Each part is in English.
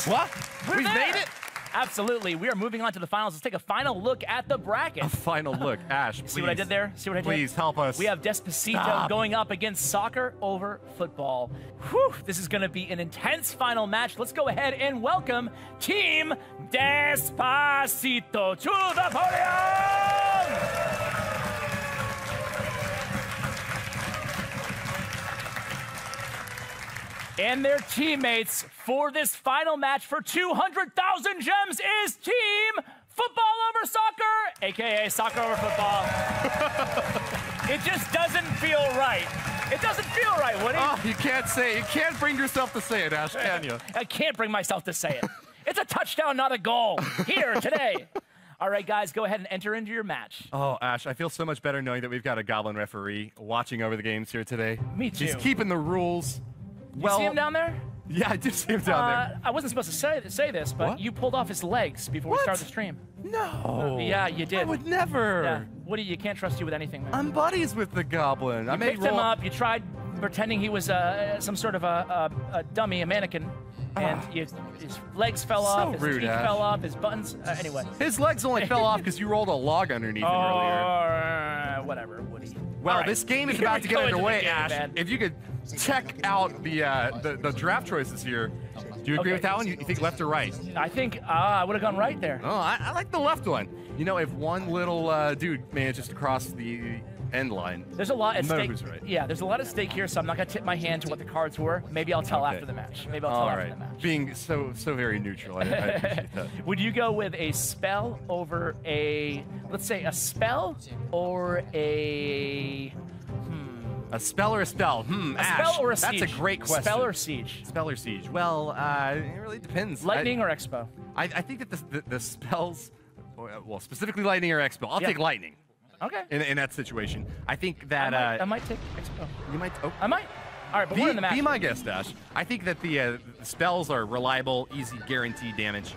What? We've made it? Absolutely. We are moving on to the finals. Let's take a final look at the bracket. A final look. Ash, please. See what I did there? See what I did? Please help us. We have Despacito going up against soccer over football. Whew, this is going to be an intense final match. Let's go ahead and welcome Team Despacito to the podium! And their teammates for this final match for 200,000 gems is Team Football Over Soccer, aka Soccer Over Football. It just doesn't feel right. It doesn't feel right, Woody. Oh, you can't say it. You can't bring yourself to say it, Ash, can you? I can't bring myself to say it. It's a touchdown, not a goal. Here today. All right, guys, go ahead and enter into your match. Oh, Ash, I feel so much better knowing that we've got a Goblin referee watching over the games here today. Me too. He's keeping the rules. You see him down there? Yeah, I do see him down there. I wasn't supposed to say this, but you pulled off his legs before we started the stream. No. Yeah, you did. I would never. Yeah. Woody, you can't trust you with anything, man. I'm buddies with the Goblin. You picked him up. You tried pretending he was some sort of a dummy, a mannequin. And his legs fell off, his teeth fell off, his buttons. Anyway. His legs only fell off because you rolled a log underneath him earlier. Whatever, Woody. Well, this game is about to get underway, Ash. Man. If you could check out the draft choices here. Do you agree with that one? You think left or right? I think I would have gone right there. Oh, I like the left one. You know, if one little dude manages to cross the end line, there's a lot at stake. Who's right. Yeah, there's a lot at stake here, so I'm not going to tip my hand to what the cards were. Maybe I'll tell after the match. Maybe I'll tell after the match. Being so very neutral, I appreciate that. Would you go with a spell over a, let's say a spell or a... A spell or a spell? A spell or a siege? That's a great question. Spell or siege? Spell or siege? Well, it really depends. Lightning or Expo? I think that the spells, well, specifically Lightning or Expo. I'll take Lightning. Okay. In that situation, I think that I might take Expo. You might. Oh. I might. All right, but we're in the match. Be my guest, Dash. I think that the spells are reliable, easy, guaranteed damage,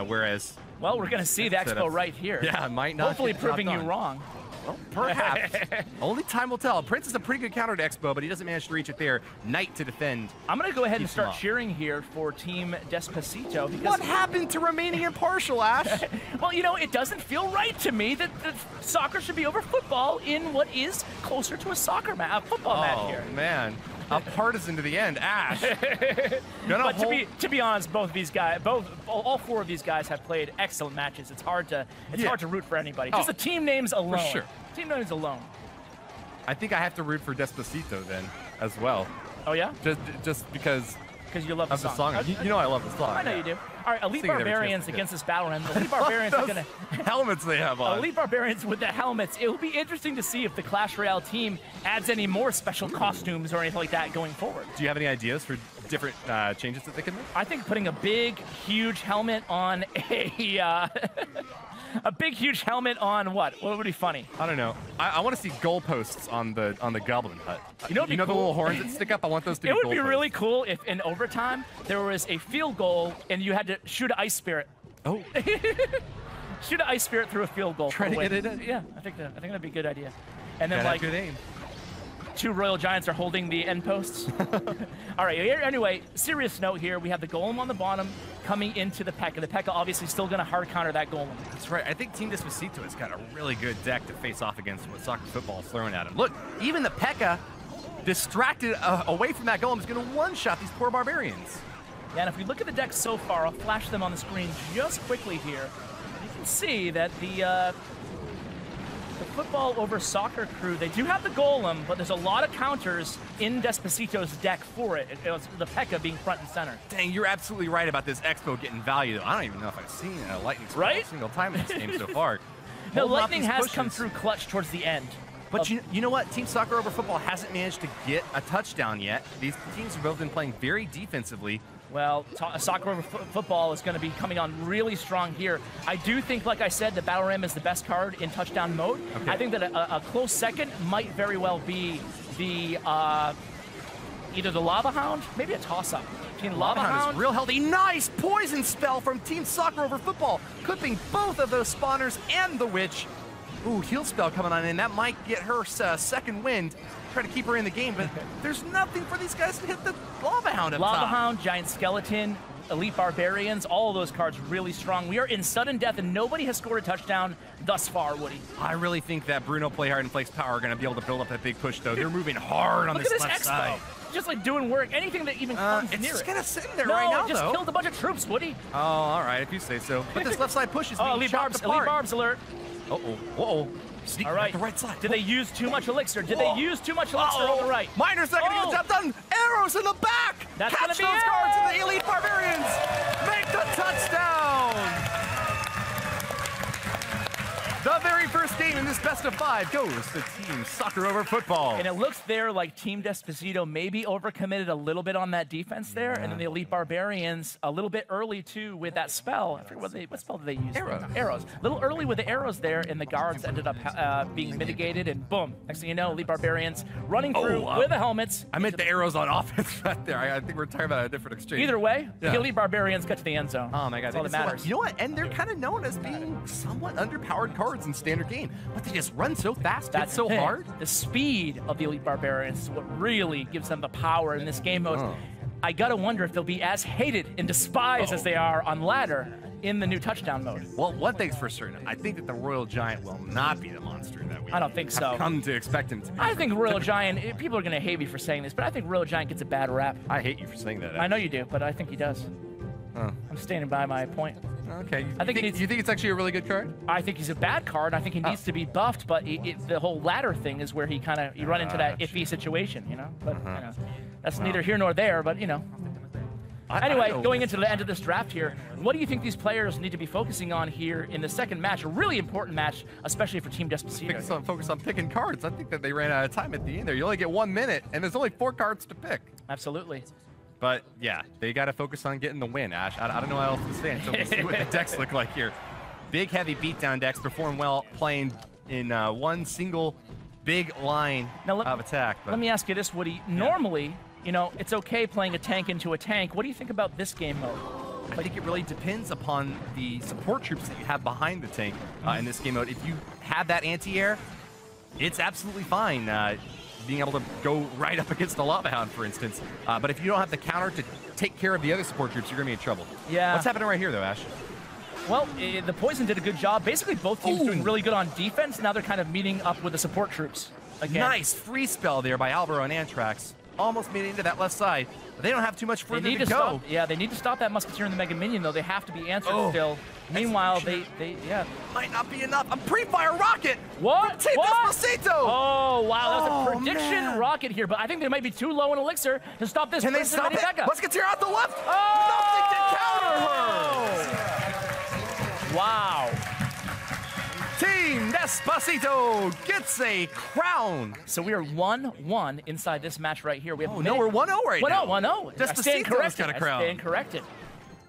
whereas. Well, we're gonna see the Expo right here. Yeah, it might not. Hopefully, proving you wrong. Well, perhaps. Only time will tell. Prince is a pretty good counter to Expo, but he doesn't manage to reach it there. Knight to defend. I'm going to go ahead and start cheering here for Team Despacito. Because what happened to remaining impartial, Ash? Well, you know, it doesn't feel right to me that soccer should be over football in what is closer to a football match here. Oh, man. A partisan to the end, Ash. But to be honest, both of these guys, all four of these guys have played excellent matches. It's hard to root for anybody. Just the team names alone. For sure. Team names alone. I think I have to root for Despacito then, as well. Oh yeah? Just because. Because you love the song. You know I love the song. I know you do. All right, Elite Barbarians against this Battle Ram. Elite Barbarians are going to... helmets they have on. Elite Barbarians with the helmets. It will be interesting to see if the Clash Royale team adds any more special costumes or anything like that going forward. Do you have any ideas for different changes that they can make? I think putting a big, huge helmet on a... a big, huge helmet on what? What would be funny? I don't know. I want to see goalposts on the Goblin Hut. You know, the little horns that stick up? I want those to be It would be really cool if in overtime there was a field goal and you had to shoot an ice spirit. Oh. Shoot an ice spirit through a field goal. Try to get it in? Yeah, I think that'd be a good idea. And then like good aim. Two Royal Giants are holding the end posts. All right, anyway, serious note here. We have the Golem on the bottom coming into the P.E.K.K.A. The P.E.K.K.A. obviously still going to hard counter that Golem. That's right. I think Team Despacito has got a really good deck to face off against what soccer football is throwing at him. Look, even the P.E.K.K.A. distracted away from that Golem is going to one-shot these poor Barbarians. Yeah, and if we look at the deck so far, I'll flash them on the screen just quickly here. You can see that the football over soccer crew, they do have the Golem, but there's a lot of counters in Despacito's deck for it. It was the P.E.K.K.A. being front and center. Dang, you're absolutely right about this Expo getting value, though. I don't even know if I've seen a Lightning spell a single time in this game so far. No, Lightning has come through clutch towards the end. But you know what? Team Soccer over Football hasn't managed to get a touchdown yet. These teams have both been playing very defensively. Well, Soccer over Football is going to be coming on really strong here. I do think, like I said, the Battle Ram is the best card in touchdown mode. Okay. I think that a close second might very well be the either the Lava Hound, maybe a toss-up. Team Lava Hound is real healthy. Nice poison spell from Team Soccer over Football, clipping both of those spawners and the Witch. Ooh, heal spell coming on in. That might get her second wind. Try to keep her in the game, but there's nothing for these guys to hit the Lava Hound up top. Lava Hound, Giant Skeleton, Elite Barbarians, all of those cards really strong. We are in sudden death, and nobody has scored a touchdown thus far, Woody. I really think that Bruno, Playhard, and Flake's Power are going to be able to build up that big push, though. They're moving hard on this left side. Just like doing work, anything that even comes near it. It's just kind of sitting there no, right now, just though. killed a bunch of troops, Woody. Oh, all right, if you say so. But this left side push is being Elite chopped Barbs, apart. Elite Barbs alert. Uh-oh. Sneaking All right. the right side. Did they use too much elixir? Did they use too much elixir on the right? Miner's not going to get the job done. Arrows in the back. That's Catch gonna be those it. cards, and the Elite Barbarians make the touchdown. The very first game in this best of 5 goes to Team Soccer Over Football. And it looks there like Team Despacito maybe overcommitted a little bit on that defense there, and then the Elite Barbarians a little bit early too with that spell. I forget what spell did they use? Arrows. A little early with the arrows there, and the guards ended up being mitigated, and boom. Next thing you know, Elite Barbarians running through with the helmets. I meant the arrows on offense right there. I think we're talking about a different exchange. Either way, the Elite Barbarians got to the end zone. Oh my God, that's all that matters. You know what? And they're kind of known as being somewhat underpowered cards in standard game, but they just run so fast, hit so hard. The speed of the Elite Barbarians is what really gives them the power in this game mode. I gotta wonder if they'll be as hated and despised as they are on ladder in the new touchdown mode. Well, one thing's for certain. I think that the Royal Giant will not be the monster that we I don't think so. have come to expect him to be. I think Royal Giant, people are gonna hate me for saying this, but I think Royal Giant gets a bad rap. I hate you for saying that. I know you do, but I think he does. I'm standing by my point. Okay. You think it's actually a really good card? I think he's a bad card. I think he needs to be buffed, but the whole ladder thing is where you run into that iffy situation, you know? But you know, that's neither here nor there, but you know. Anyway, going into the end of this draft here, what do you think these players need to be focusing on here in the second match? A really important match, especially for Team Despacito. Focus on picking cards. I think that they ran out of time at the end there. You only get 1 minute, and there's only 4 cards to pick. Absolutely. But yeah, they got to focus on getting the win, Ash. I don't know how else to say until we see what the decks look like here. Big, heavy beatdown decks perform well playing in one single big line of attack. But let me ask you this, Woody. Normally, you know, it's okay playing a tank into a tank. What do you think about this game mode? I think it really depends upon the support troops that you have behind the tank in this game mode. If you have that anti-air, it's absolutely fine. Being able to go right up against the Lava Hound, for instance. But if you don't have the counter to take care of the other support troops, you're going to be in trouble. Yeah. What's happening right here, though, Ash? Well, the Poison did a good job. Basically, both teams doing really good on defense. Now they're kind of meeting up with the support troops again. Nice free spell there by Alvaro and Antrax. Almost made it into that left side. But they don't have too much further to go. Yeah, they need to stop that Musketeer and the Mega Minion, though. They have to be answered still. Meanwhile, they might not be enough. A pre-fire rocket! What? Team Despacito! Oh, wow, that was a prediction rocket here, but I think they might be too low in elixir to stop this. Can they stop it? Musketeer out the left! Oh! Nothing to counter her! Wow. Team Despacito gets a crown. So we are 1-1 inside this match right here. We have no, we're 1-0 right now. 1-0. Despacito's got a crown. I stand corrected.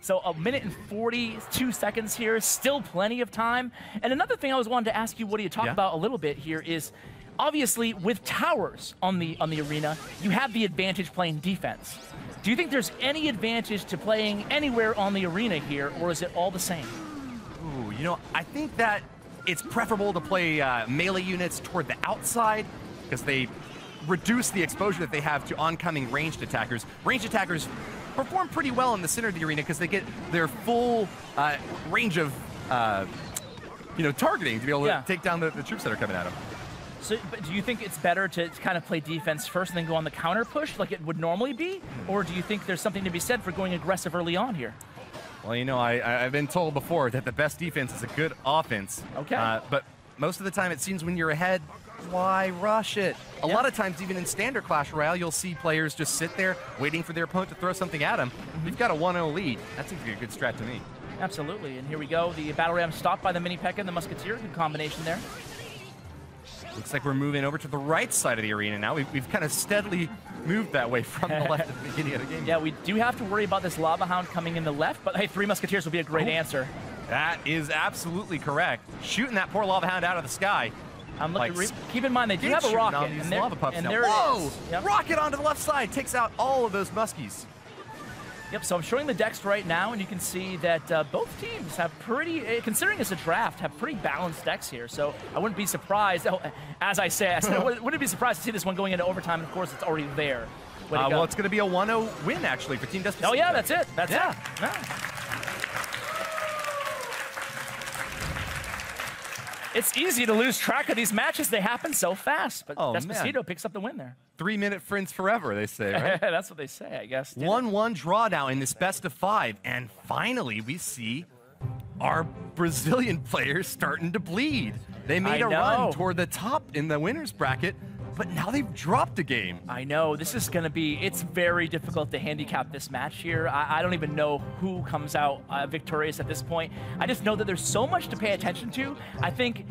So 1 minute and 42 seconds here, still plenty of time. And another thing I was wanting to ask you, what do you talk about a little bit here is, obviously with towers on the arena, you have the advantage playing defense. Do you think there's any advantage to playing anywhere on the arena here, or is it all the same? Ooh, you know, I think that it's preferable to play melee units toward the outside because they reduce the exposure that they have to oncoming ranged attackers. Ranged attackers perform pretty well in the center of the arena because they get their full range of targeting to be able to take down the troops that are coming at them. So, but do you think it's better to kind of play defense first and then go on the counter push like it would normally be? Or do you think there's something to be said for going aggressive early on here? Well, you know, I've been told before that the best defense is a good offense. Okay. But most of the time, it seems when you're ahead, why rush it? A lot of times, even in standard Clash Royale, you'll see players just sit there waiting for their opponent to throw something at them. We've got a 1-0 lead. That seems like a good strat to me. Absolutely. And here we go. The Battle Ram stopped by the Mini P.E.K.K.A and the Musketeer. Good combination there. Looks like we're moving over to the right side of the arena now. We've kind of steadily moved that way from the left at the beginning of the game. Yeah, we do have to worry about this Lava Hound coming in the left, but hey, 3 Musketeers will be a great answer. That is absolutely correct. Shooting that poor Lava Hound out of the sky. I'm looking. Keep in mind they do have a rocket, and there Whoa! it is. Yep. Rocket onto the left side takes out all of those muskies. Yep, so I'm showing the decks right now, and you can see that both teams have pretty, considering it's a draft, have pretty balanced decks here. So I wouldn't be surprised, as I said, I wouldn't be surprised to see this one going into overtime, and of course it's already there. Well, it's going to be a 1-0 win, actually, for Team Despacito. Oh, yeah, that's it. That's it. Yeah. It's easy to lose track of these matches. They happen so fast. But Despacito picks up the win there. 3-minute friends forever, they say, right? That's what they say, I guess. 1-1 draw now in this best of 5. And finally, we see our Brazilian players starting to bleed. They made a run toward the top in the winner's bracket, but now they've dropped a game. I know. This is going to be, it's very difficult to handicap this match here. I don't even know who comes out victorious at this point. I just know that there's so much to pay attention to. I think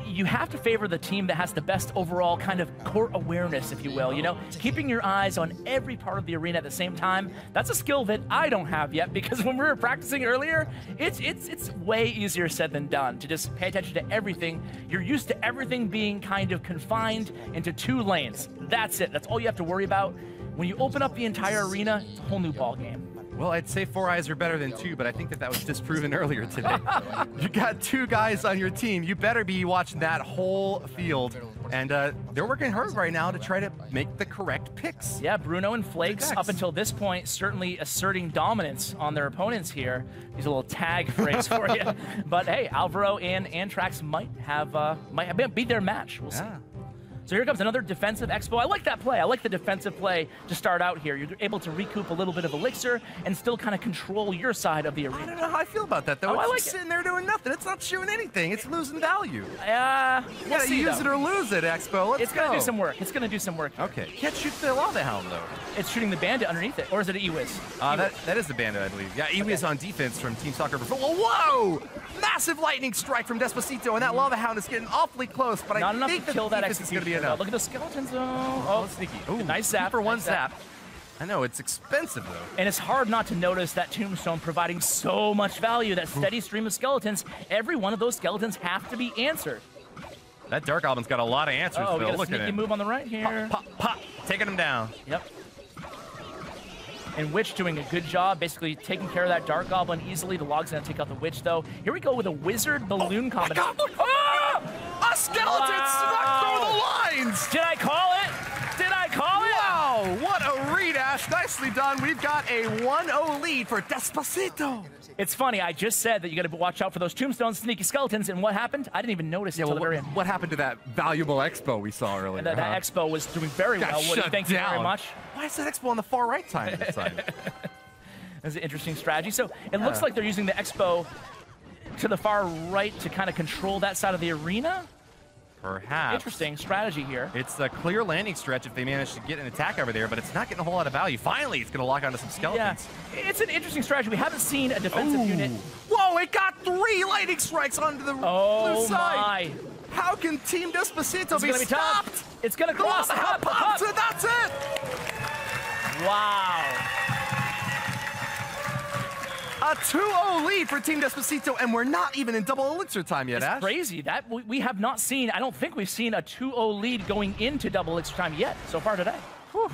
you have to favor the team that has the best overall kind of court awareness, if you will. You know, keeping your eyes on every part of the arena at the same time. That's a skill that I don't have yet, because when we were practicing earlier, it's way easier said than done to just pay attention to everything. You're used to everything being kind of confined into 2 lanes. That's it. That's all you have to worry about. When you open up the entire arena, it's a whole new ball game. Well, I'd say 4 eyes are better than 2, but I think that was disproven earlier today. You got 2 guys on your team. You better be watching that whole field. And they're working hard right now to try to make the correct picks. Yeah, Bruno and Flakes, up until this point, certainly asserting dominance on their opponents here. These are a little tag phrase for you. But hey, Alvaro and Antrax might beat their match. We'll see. So here comes another defensive expo. I like that play. I like the defensive play to start out here. You're able to recoup a little bit of elixir and still kind of control your side of the arena. I don't know how I feel about that, though. Oh, it's sitting there doing nothing. It's not shooting anything. It's losing value. You gotta use it or lose it, Expo. It's gonna do some work. It's gonna do some work. Okay. Can't shoot the lava hound, though. It's shooting the bandit underneath it. Or is it an Ewiz? That is the bandit, I believe. Yeah, Ewiz on defense from Team Soccer. Whoa! Massive lightning strike from Despacito, and that lava hound is getting awfully close, but not enough think to kill that execution is going to be enough. Look at the skeletons, though. Oh, sneaky. Ooh, nice zap. For one zap. I know, it's expensive, though. And it's hard not to notice that tombstone providing so much value, that steady stream of skeletons. Every one of those skeletons have to be answered. That Dark Goblin's got a lot of answers, Phil. Look at it. We got a sneaky move on the right here. Pop, pop, pop. Taking him down. Yep. And Witch doing a good job, basically taking care of that Dark Goblin easily. The Log's gonna take out the Witch, though. Here we go with a Wizard Balloon combination. A skeleton snuck through the lines! Did I call it? Did I call it? Wow, what a read, Ash. Nicely done. We've got a 1-0 lead for Despacito. It's funny, I just said that you gotta watch out for those tombstones, sneaky skeletons, and what happened? I didn't even notice until the very end. What happened to that valuable Expo we saw earlier? That Expo was doing very well, Woody. Thank you very much. Why is that Expo on the far right side this time? That's an interesting strategy. So it looks like they're using the Expo to the far right to kind of control that side of the arena. Perhaps. Interesting strategy here. It's a clear landing stretch if they manage to get an attack over there, but it's not getting a whole lot of value. Finally, it's going to lock onto some skeletons. Yeah, it's an interesting strategy. We haven't seen a defensive unit. Whoa, it got 3 lightning strikes onto the blue side. How can Team Despacito be stopped? Tough. It's going to cross the hub. So that's it. Wow. A 2-0 lead for Team Despacito, and we're not even in double elixir time yet, Ash. It's crazy. That we have not seen, I don't think we've seen a 2-0 lead going into double elixir time yet so far today. Whew.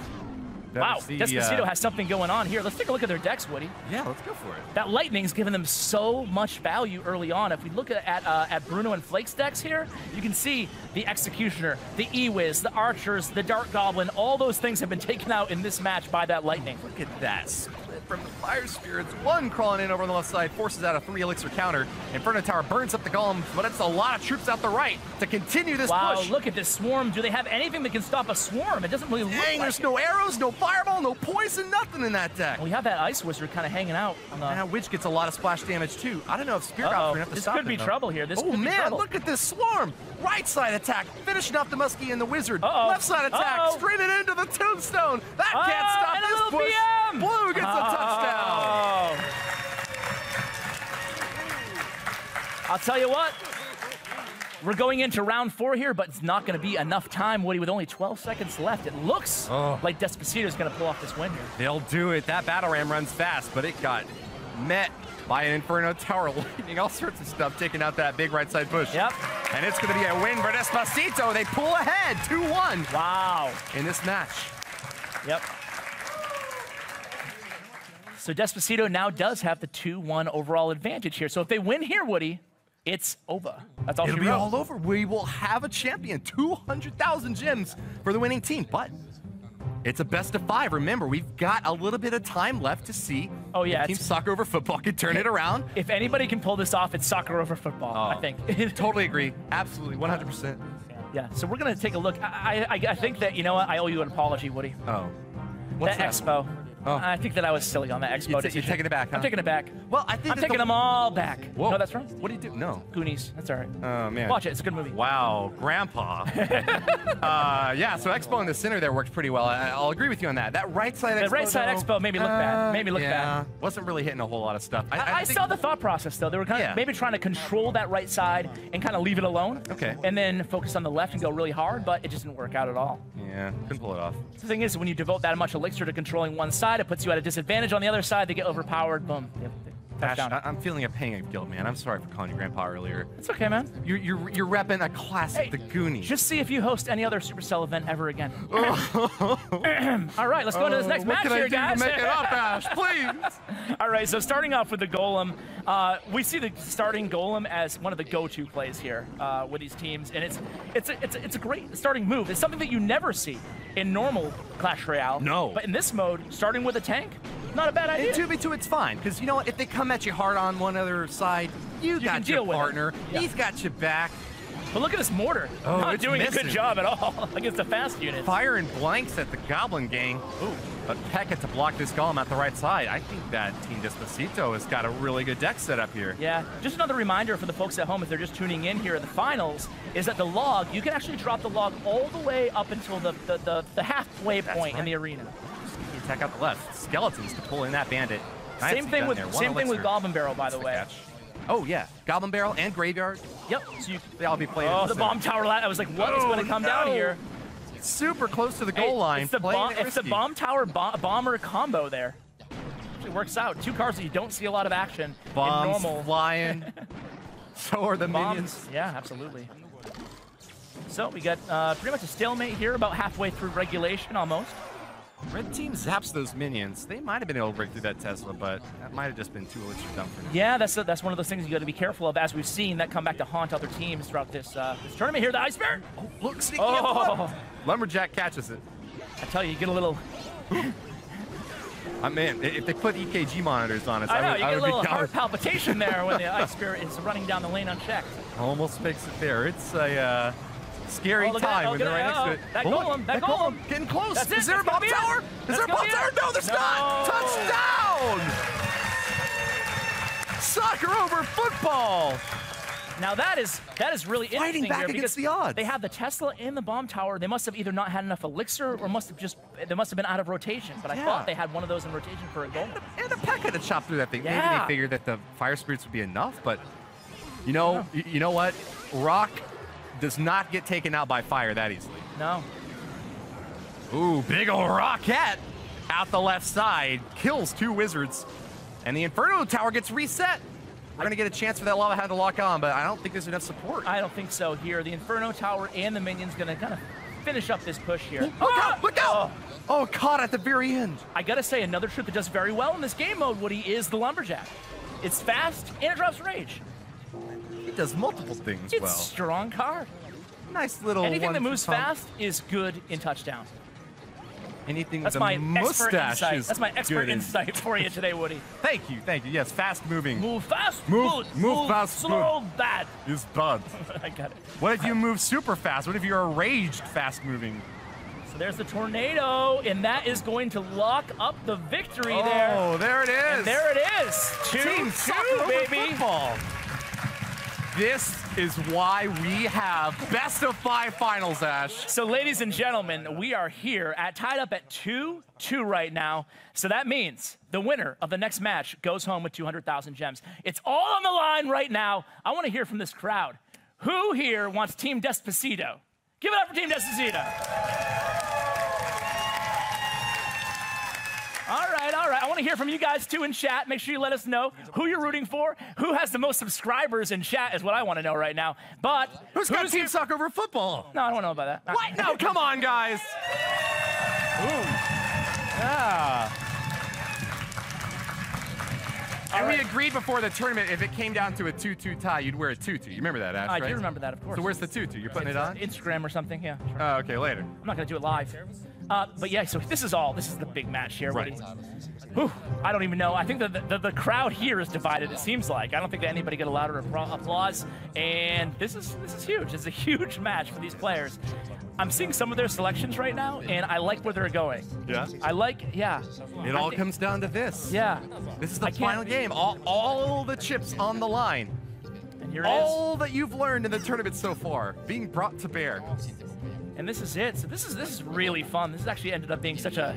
Wow, Despacito has something going on here. Let's take a look at their decks, Woody. Yeah, let's go for it. That lightning's given them so much value early on. If we look at Bruno and Flake's decks here, you can see the Executioner, the Ewiz, the Archers, the Dark Goblin, all those things have been taken out in this match by that lightning. Look at that split from the Fire Spirits. One crawling in over on the left side, forces out a 3 elixir counter. Inferno Tower burns up the Golem, but it's a lot of troops out the right to continue this push. Wow, look at this swarm. Do they have anything that can stop a swarm? It doesn't really look like there's no arrows, no fireball, no poison, nothing in that deck. We have that Ice Wizard kind of hanging out. Now Witch gets a lot of splash damage too. I don't know if Spirit Goblin enough to stop it. This could be trouble here. Oh man, look at this swarm. Right side attack, finishing off the Muskie and the Wizard. Left side attack, straight it into the Tombstone. That can't stop this push. BM. Blue gets a touchdown. I'll tell you what. We're going into round 4 here, but it's not going to be enough time, Woody, with only 12 seconds left. It looks like Despacito's going to pull off this win here. They'll do it. That Battle Ram runs fast, but it got met by an Inferno Tower, lightning, all sorts of stuff, taking out that big right side push. Yep. And it's going to be a win for Despacito. They pull ahead 2-1. Wow. In this match. Yep. So Despacito now does have the 2-1 overall advantage here. So if they win here, Woody, it's over. That's all. It'll be all over. We will have a champion. 200,000 gems for the winning team. But It's a best of 5. Remember, we've got a little bit of time left to see if Team Soccer Over Football can turn it around. If anybody can pull this off, it's Soccer Over Football, I think. Totally agree. Absolutely, 100%. Yeah, so we're going to take a look. I think that, you know what, I owe you an apology, Woody. Oh. What's that? Expo. Oh. I think that I was silly on the Expo decision. You're taking it back, huh? I'm taking it back. Well, I think I'm taking them all back. Whoa. No, that's wrong. What do you do? No. Goonies. That's all right. Oh, man. Watch it. It's a good movie. Wow, Grandpa. Yeah, so Expo in the center there worked pretty well. I'll agree with you on that. That right side Expo, the right side Expo made me look bad. Made me look bad. Wasn't really hitting a whole lot of stuff. I saw the thought process, though. They were kind of maybe trying to control that right side and kind of leave it alone. Okay. And then focus on the left and go really hard, but it just didn't work out at all. Yeah, couldn't pull it off. The thing is, when you devote that much elixir to controlling one side, it puts you at a disadvantage on the other side. They get overpowered. Boom. Ash, I'm feeling a pang of guilt, man. I'm sorry for calling you Grandpa earlier. It's okay, man. You're repping a classic, The Goonies. Just see if you host any other Supercell event ever again. All right, let's go into this next match here, guys. What can I do to make it up, Ash? Please. All right, so starting off with the Golem, we see the starting Golem as one of the go-to plays here with these teams, and it's a great starting move. It's something that you never see in normal Clash Royale. No. But in this mode, starting with a tank, not a bad idea. In 2v2, it's fine, because you know what? If they come at you hard on one other side, you got your partner. Yeah. He's got your back. But look at this mortar. Oh, not it's doing missing. a good job at all against the fast unit. Firing blanks at the Goblin gang. Ooh. But Pekka to block this Golem at the right side. I think that Team Despacito has got a really good deck set up here. Yeah, just another reminder for the folks at home, if they're just tuning in here at the finals, is that the log, you can actually drop the log all the way up until the halfway point in the arena. You attack out the left. Skeletons to pull in that bandit. Same thing with Goblin Barrel, by the way. Catch. Oh, yeah. Goblin Barrel and Graveyard. Yep. So they all be playing. Oh, the bomb tower. I was like, what is going to come down here? Super close to the goal line. It's the bomb tower bomber combo there. It works out. 2 cards that you don't see a lot of action Bombs in normal. flying. So are the minions. Yeah, absolutely. So we got pretty much a stalemate here, about halfway through regulation almost. Red team zaps those minions. They might have been able to break through that Tesla, but that might have just been too elixir dump for them. Yeah, that's one of those things you got to be careful of, as we've seen that come back to haunt other teams throughout this tournament here. The Ice Bear. Oh, look, sneaking up. Lumberjack catches it. I tell you, you get a little. Man, if they put EKG monitors on us, I would get a little be heart palpitation there when the Ice Spirit is running down the lane unchecked. Almost makes it there. It's a scary time when they're right next to it. That golem, getting close. That's it. Is there a bomb tower? Is there a bomb tower? No, there's not. Touchdown! Soccer Over Football. Now that is really interesting. Fighting back against the odds. They have the Tesla and the bomb tower. They must have either not had enough elixir or they must have been out of rotation. But I thought they had one of those in rotation for a goal. And the Pekka to chop through that thing. Yeah. Maybe they figured that the fire spirits would be enough, but you know what? Rock does not get taken out by fire that easily. No. Ooh, big ol' rocket out the left side. Kills 2 wizards. And the Inferno Tower gets reset. We're going to get a chance for that lava hand to lock on, but I don't think there's enough support. I don't think so here. The Inferno Tower and the minions going to kind of finish up this push here. Look out! Look out! Oh, caught at the very end. I got to say, another troop that does very well in this game mode, Woody, is the Lumberjack. It's fast and it drops rage. It does multiple things it's well. It's a strong card. Nice little anything that moves fast is good in touchdown. Anything that's with my a mustache is That's my expert insight for you today, Woody. Thank you. Yes, fast moving. Move fast. Move fast. Slow bad. Is bad. I got it. What if you move super fast? What if you're a raged fast moving? So there's the tornado, and that is going to lock up the victory there. Oh, there it is. And there it is. 2-2, baby. Football. This is why we have best of 5 finals, Ash. So, ladies and gentlemen, we are here tied up at 2-2 right now. So that means the winner of the next match goes home with 200,000 gems. It's all on the line right now. I want to hear from this crowd. Who here wants Team Despacito? Give it up for Team Despacito. All right. I want to hear from you guys, too, in chat. Make sure you let us know who you're rooting for. Who has the most subscribers in chat is what I want to know right now. But who's got Team Soccer Over Football? No, I don't know about that. What? No, come on, guys. Ooh. Yeah. And we agreed before the tournament, if it came down to a 2-2 tie, you'd wear a tutu. You remember that, Ash, right? I do remember that, of course. So where's the tutu? You're putting it on? Instagram or something, yeah. Oh, okay, later. I'm not going to do it live. But yeah, so this is the big match here. Right. Whew, I don't even know. I think the crowd here is divided, it seems like. I don't think that anybody got a louder applause. And this is huge. It's a huge match for these players. I'm seeing some of their selections right now, and I like where they're going. Yeah? It all comes down to this. Yeah. This is the final game. All the chips on the line. And here all that you've learned in the tournament so far being brought to bear. And this is it. So this is really fun. This has actually ended up being such a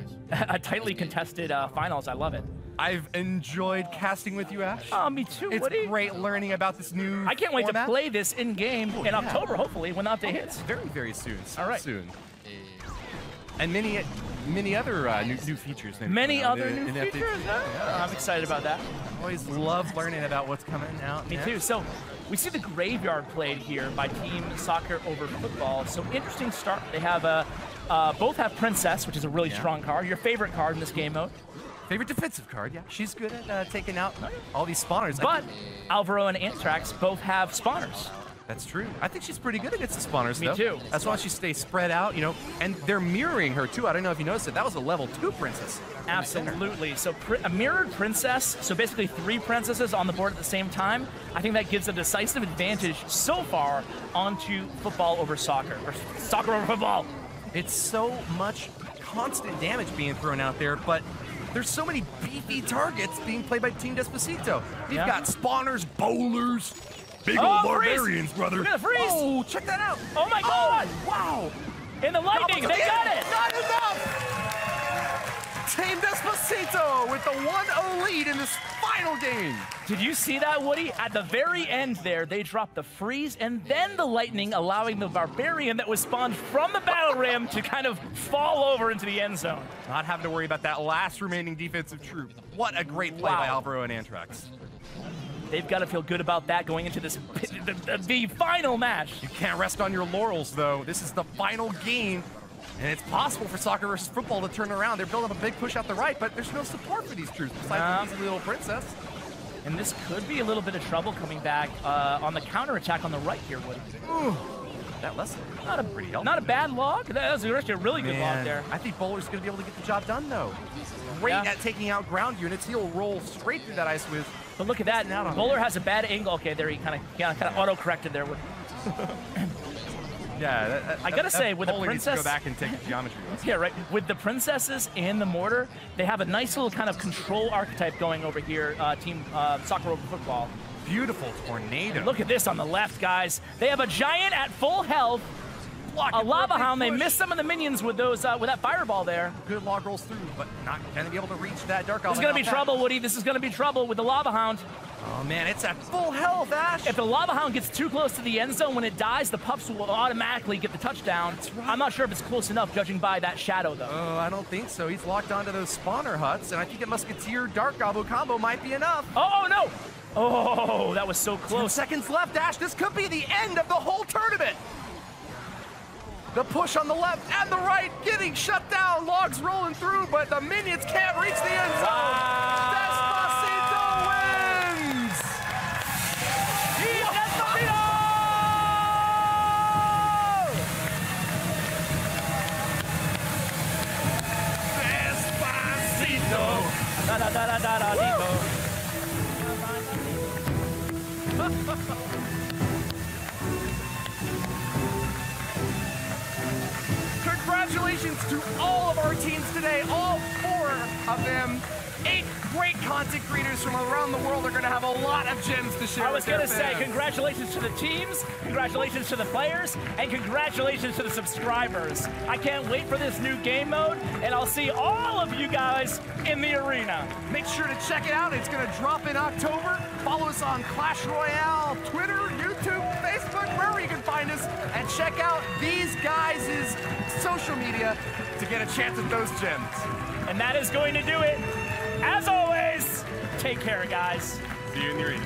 tightly contested finals. I love it. I've enjoyed casting with you, Ash. Oh, me too, It's Woody. Great learning about this new I can't wait format. to play this in-game in October, hopefully, when the update hits. Very, very soon. All right. Soon. And many other new features. Many other new features? Yeah. I'm excited about that. Always love learning about what's coming out. Me too. So we see the graveyard played here by Team Soccer over Football. So interesting start. They have both have Princess, which is a really strong card. Your favorite card in this game mode. Favorite defensive card, yeah. She's good at taking out all these spawners. But Alvaro and Anthrax both have spawners. That's true. I think she's pretty good against the spawners, though. Me too. As long as she stays spread out, and they're mirroring her, too. I don't know if you noticed it. That was a level 2 princess. Absolutely. So a mirrored princess, so basically 3 princesses on the board at the same time. I think that gives a decisive advantage so far onto football over soccer, or soccer over football. It's so much constant damage being thrown out there, but there's so many beefy targets being played by Team Despacito. You've got spawners, bowlers, big old barbarians, brother. Look at the freeze. Oh, check that out. Oh my God. Wow. And the lightning, they got it. Not enough. Team Despacito with the 1-0 lead in this final game. Did you see that, Woody? At the very end there, they dropped the freeze and then the lightning, allowing the barbarian that was spawned from the battle rim to kind of fall over into the end zone. Not having to worry about that last remaining defensive troop. What a great play by Alvaro and Anthrax. They've got to feel good about that going into this the final match. You can't rest on your laurels, though. This is the final game, and it's possible for soccer versus football to turn around. They're building up a big push out the right, but there's no support for these troops besides the little princess. And this could be a little bit of trouble coming back on the counterattack on the right here, Woody. Ooh, that lesson. Not a bad log. That was actually a really good log there. I think Bowler's going to be able to get the job done, though. Great at taking out ground units. He'll roll straight through that ice with. But look at that. Bowler has a bad angle. Okay, there he kind of auto-corrected there. Yeah, I gotta say, with the princess, needs to go back and take a geometry lesson. Yeah, right. With the princesses and the mortar, they have a nice little kind of control archetype going over here. Team Soccer over Football. Beautiful tornado. And look at this on the left, guys. They have a giant at full health. A lava hound. They missed some of the minions with those with that fireball there. Good log rolls through, but not going to be able to reach that dark. This is going to be trouble, Woody. This is going to be trouble with the lava hound. Oh man, it's at full health, Ash. If the lava hound gets too close to the end zone, when it dies, the pups will automatically get the touchdown. That's right. I'm not sure if it's close enough, judging by that shadow, though. Oh, I don't think so. He's locked onto those spawner huts, and I think a Musketeer Dark Gobbo combo might be enough. Oh no! Oh, that was so close. 10 seconds left, Ash. This could be the end of the whole tournament. The push on the left and the right getting shut down. Logs rolling through, but the minions can't reach the end zone. Despacito wins! Despacito! Da da da da da da. Congratulations to all of our teams today, all 4 of them. 8 great content creators from around the world are going to have a lot of gems to share. I was going to say congratulations to the teams, congratulations to the players, and congratulations to the subscribers. I can't wait for this new game mode, and I'll see all of you guys in the arena. Make sure to check it out. It's going to drop in October. Follow us on Clash Royale, Twitter, YouTube, Facebook, wherever you can find us, and check out these guys' social media to get a chance at those gems. And that is going to do it. As always, take care, guys. See you in the arena.